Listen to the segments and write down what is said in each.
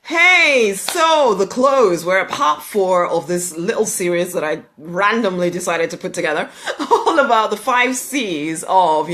Hey, so the close. We're at part 4 of this little series that I randomly decided to put together, all about the 5 C's of,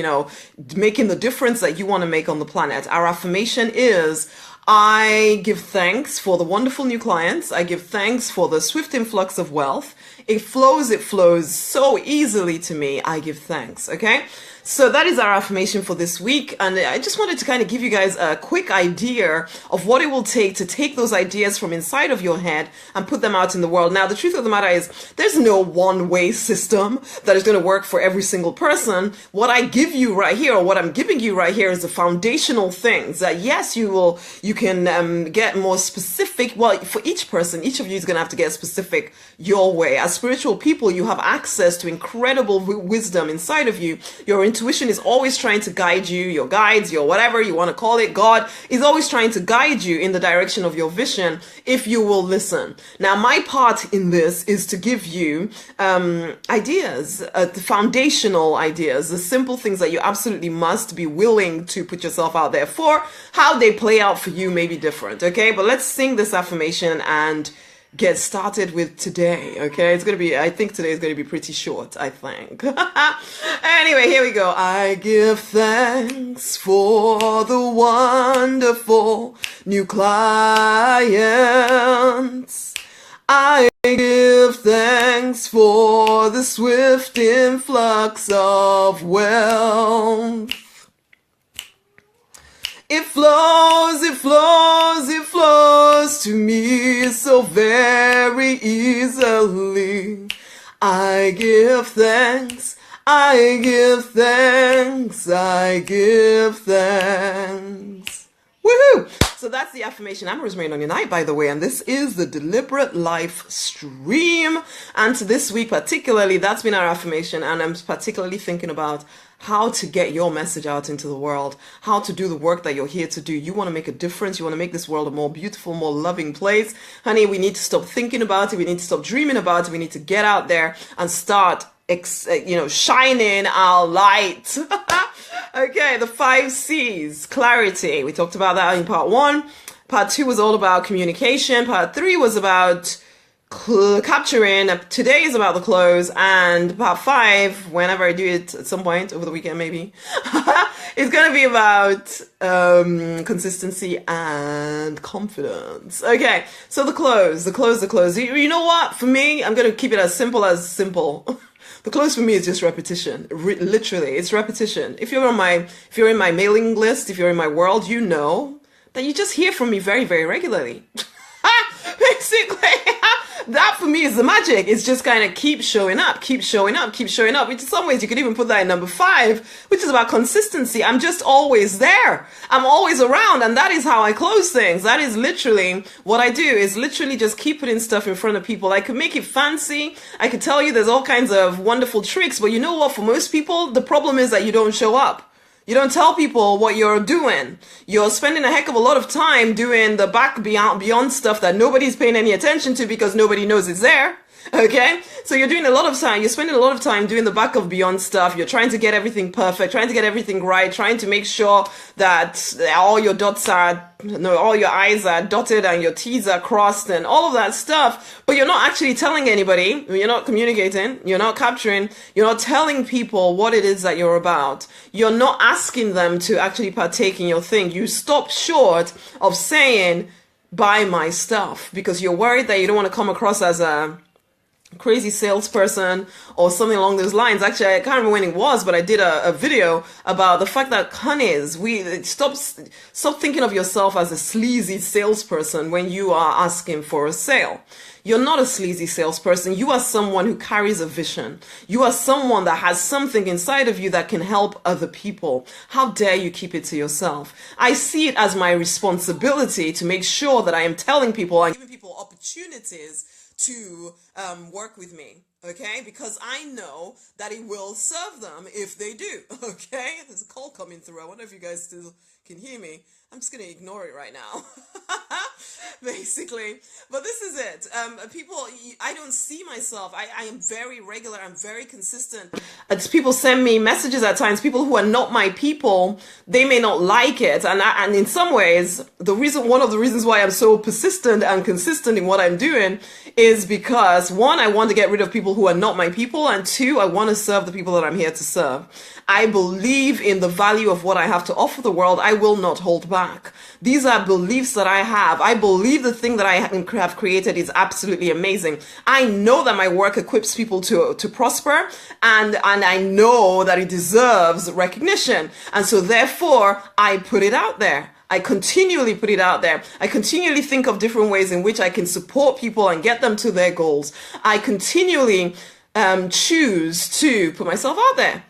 making the difference that you want to make on the planet. Our affirmation is, I give thanks for the wonderful new clients. I give thanks for the swift influx of wealth. It flows so easily to me. I give thanks. Okay. So that is our affirmation for this week. And I just wanted to kind of give you guys a quick idea of what it will take to take those ideas from inside of your head and put them out in the world. Now, the truth of the matter is there's no one-way system that is going to work for every single person. What I give you right here, or what I'm giving you right here, is the foundational things that, yes, you can get more specific. Well, for each person, each of you is going to have to get specific your way. As spiritual people, you have access to incredible wisdom inside of you. Your intuition is always trying to guide you, your guides, your whatever you want to call it. God is always trying to guide you in the direction of your vision if you will listen. Now, my part in this is to give you ideas, the foundational ideas, the simple things that you absolutely must be willing to put yourself out there for. How they play out for you may be different, okay? But let's sing this affirmation and get started with today, okay? I think today is going to be pretty short, I think. Anyway, here we go. I give thanks for the wonderful new clients. I give thanks for the swift influx of wealth. It flows to me so very easily. I give thanks, I give thanks, I give thanks. Woohoo! So that's the affirmation. I'm Rosemary on your night, by the way, and this is the Deliberate Life stream. And this week particularly, that's been our affirmation, and I'm particularly thinking about how to get your message out into the world, how to do the work that you're here to do. You want to make a difference. You want to make this world a more beautiful, more loving place. Honey, we need to stop thinking about it. We need to stop dreaming about it. We need to get out there and start, shining our light. Okay, the 5 C's. Clarity. We talked about that in part 1. Part 2 was all about communication. Part 3 was about capturing. Today is about the close, and part 5, whenever I do it at some point over the weekend maybe, it's going to be about consistency and confidence. Okay, so the close. You know what? For me, I'm going to keep it as simple as simple. The close for me is just repetition. Literally, it's repetition. If you're in my mailing list, if you're in my world, you know that you just hear from me very, very regularly. Basically, that for me is the magic. It's just kind of keep showing up, which in some ways you could even put that in number 5, which is about consistency. I'm just always there. I'm always around, and that is how I close things. That is literally what I do, is literally just keep putting stuff in front of people. I could make it fancy. I could tell you there's all kinds of wonderful tricks, but you know what? For most people, the problem is that you don't show up. You don't tell people what you're doing. You're spending a heck of a lot of time doing the beyond stuff that nobody's paying any attention to because nobody knows it's there. Okay? So you're spending a lot of time doing the back of beyond stuff. You're trying to get everything perfect, trying to get everything right, trying to make sure that all your I's are dotted and your T's are crossed and all of that stuff. But you're not actually telling anybody. You're not communicating. You're not capturing. You're not telling people what it is that you're about. You're not asking them to actually partake in your thing. You stop short of saying, buy my stuff, because you're worried that you don't want to come across as a crazy salesperson or something along those lines. Actually, I can't remember when it was, but I did a video about the fact that honeys, stop thinking of yourself as a sleazy salesperson when you are asking for a sale. You're not a sleazy salesperson. You are someone who carries a vision. You are someone that has something inside of you that can help other people. How dare you keep it to yourself? I see it as my responsibility to make sure that I am telling people and giving people opportunities to work with me, okay? Because I know that it will serve them if they do, okay? There's a call coming through. I wonder if you guys still can hear me. I'm just going to ignore it right now. basically. But this is it. People, I don't see myself. I am very regular. I'm very consistent. As people send me messages at times, people who are not my people, they may not like it. And in some ways, one of the reasons why I'm so persistent and consistent in what I'm doing is because, one, I want to get rid of people who are not my people. And two, I want to serve the people that I'm here to serve. I believe in the value of what I have to offer the world. I will not hold back. These are beliefs that I have. I believe the thing that I have created is absolutely amazing. I know that my work equips people to prosper, and I know that it deserves recognition. And so therefore, I put it out there. I continually put it out there. I continually think of different ways in which I can support people and get them to their goals. I continually choose to put myself out there.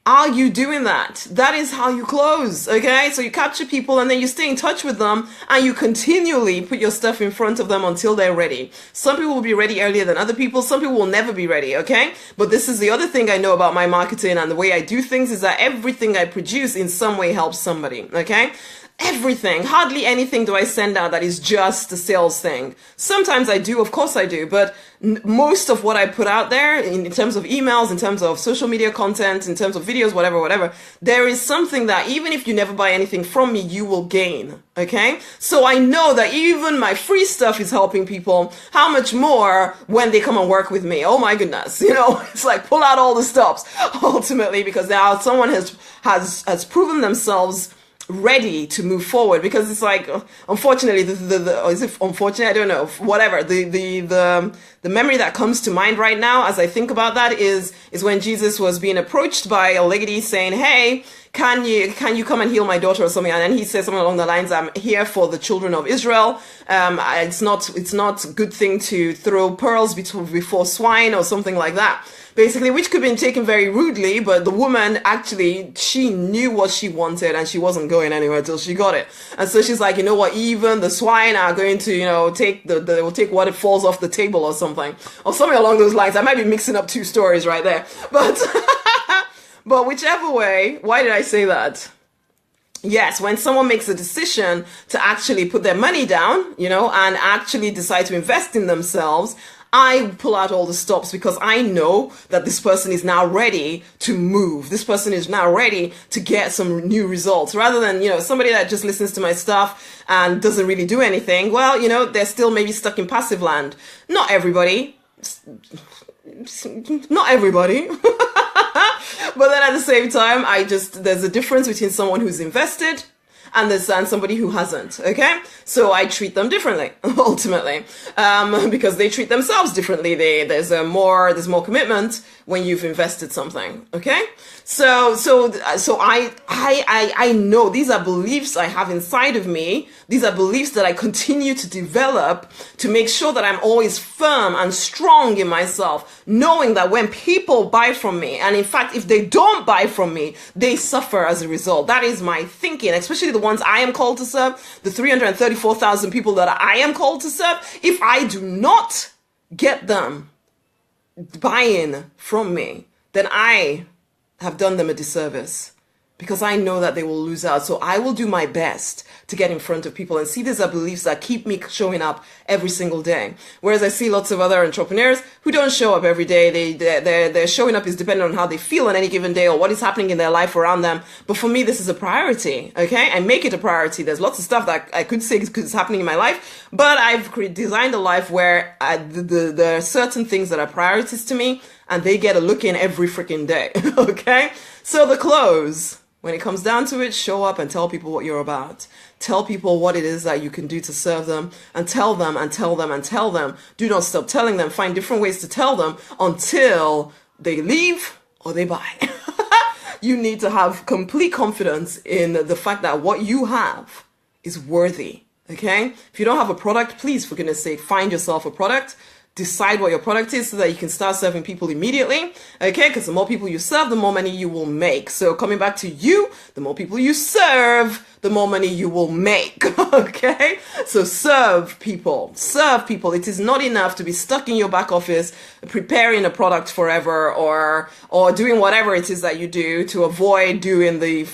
Are you doing that? That is how you close, okay? So you capture people and then you stay in touch with them and you continually put your stuff in front of them until they're ready. Some people will be ready earlier than other people. Some people will never be ready, okay? But this is the other thing I know about my marketing and the way I do things is that everything I produce in some way helps somebody, okay? Everything, hardly anything do I send out that is just a sales thing. Sometimes I do, of course I do, but most of what I put out there in terms of emails, in terms of social media content, in terms of videos, whatever, there is something that even if you never buy anything from me, you will gain, okay? So I know that even my free stuff is helping people. How much more when they come and work with me? Oh my goodness, it's like pull out all the stops ultimately, because now someone has proven themselves ready to move forward, because it's like, unfortunately, is it unfortunate? I don't know. Whatever. The memory that comes to mind right now as I think about that is when Jesus was being approached by a lady saying, "Hey, can you come and heal my daughter," or something? And then he says something along the lines, "I'm here for the children of Israel. It's not a good thing to throw pearls before swine," or something like that. Basically, which could have been taken very rudely, but the woman actually, she knew what she wanted and she wasn't going anywhere till she got it. And so she's like, you know what, even the swine are going to, they will take what it falls off the table or something along those lines. I might be mixing up two stories right there, but, but whichever way, why did I say that? Yes, when someone makes a decision to actually put their money down, and actually decide to invest in themselves, I pull out all the stops because I know that this person is now ready to move. This person is now ready to get some new results, rather than, somebody that just listens to my stuff and doesn't really do anything. Well, they're still maybe stuck in passive land. Not everybody. Not everybody. But then at the same time, there's a difference between someone who's invested and somebody who hasn't, okay? So I treat them differently, ultimately, because they treat themselves differently. There's more commitment when you've invested something, okay? So I know these are beliefs I have inside of me. These are beliefs that I continue to develop to make sure that I'm always firm and strong in myself, knowing that when people buy from me, and in fact, if they don't buy from me, they suffer as a result. That is my thinking, especially the ones I am called to serve, the 334,000 people that I am called to serve. If I do not get them buying from me, then I have done them a disservice, because I know that they will lose out. So I will do my best to get in front of people. And see, these are beliefs that keep me showing up every single day. Whereas I see lots of other entrepreneurs who don't show up every day. Their showing up is dependent on how they feel on any given day or what is happening in their life around them. But for me, this is a priority, okay? I make it a priority. There's lots of stuff that I could say is happening in my life, but I've designed a life where there are certain things that are priorities to me, and they get a look in every freaking day, okay? So the close. When it comes down to it, show up and tell people what you're about. Tell people what it is that you can do to serve them, and tell them and tell them and tell them. Do not stop telling them. Find different ways to tell them until they leave or they buy. You need to have complete confidence in the fact that what you have is worthy, okay? If you don't have a product, please, for goodness sake, find yourself a product. Decide what your product is so that you can start serving people immediately, okay? Because the more people you serve, the more money you will make. So coming back to you, the more people you serve, the more money you will make. Okay? So serve people. Serve people. It is not enough to be stuck in your back office preparing a product forever or doing whatever it is that you do to avoid doing the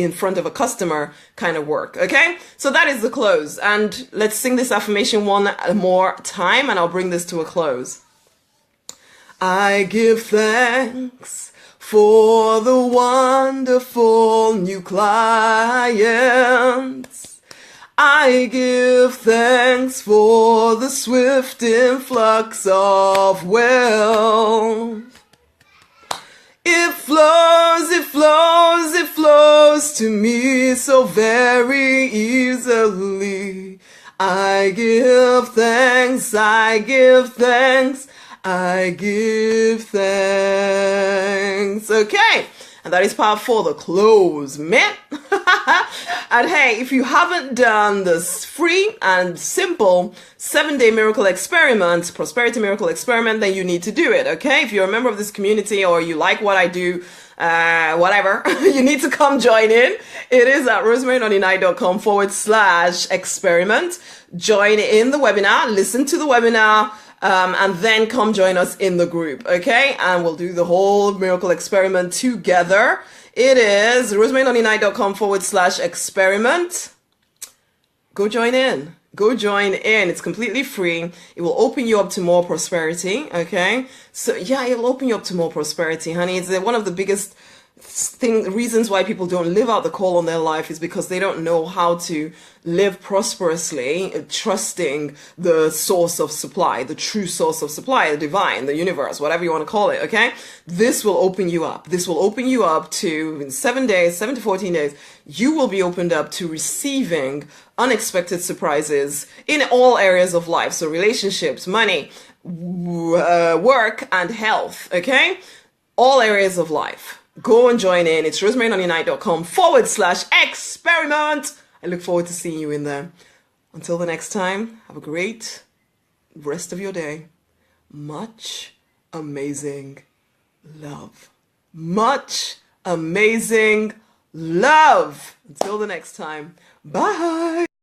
in front of a customer kind of work. Okay? So that is the close. And let's sing this affirmation one more time and I'll bring this to a close. I give thanks for the wonderful new clients. I give thanks for the swift influx of wealth. It flows, it flows, it flows to me so very easily. I give thanks, I give thanks, I give thanks. Okay, and that is part 4, the close, man. And hey, if you haven't done this free and simple 7-day miracle experiment, prosperity miracle experiment, then you need to do it. Okay, if you're a member of this community or you like what I do, whatever, you need to come join in. It is at rosemarynonninite.com/experiment. Join in the webinar, listen to the webinar, and then come join us in the group, okay? And we'll do the whole miracle experiment together. It is rosemarynonninite.com/experiment. Go join in. Go join in. It's completely free. It will open you up to more prosperity, okay? So yeah, it will open you up to more prosperity, honey. It's one of the biggest reasons why people don't live out the call on their life is because they don't know how to live prosperously, trusting the source of supply, the true source of supply, the divine, the universe, whatever you want to call it, okay? This will open you up. This will open you up to, in 7 days, 7 to 14 days, you will be opened up to receiving unexpected surprises in all areas of life. So relationships, money, work, and health, okay? All areas of life. Go and join in. It's rosemarynonninite.com/experiment. I look forward to seeing you in there. Until the next time, have a great rest of your day. Much amazing love. Much amazing love. Until the next time, bye.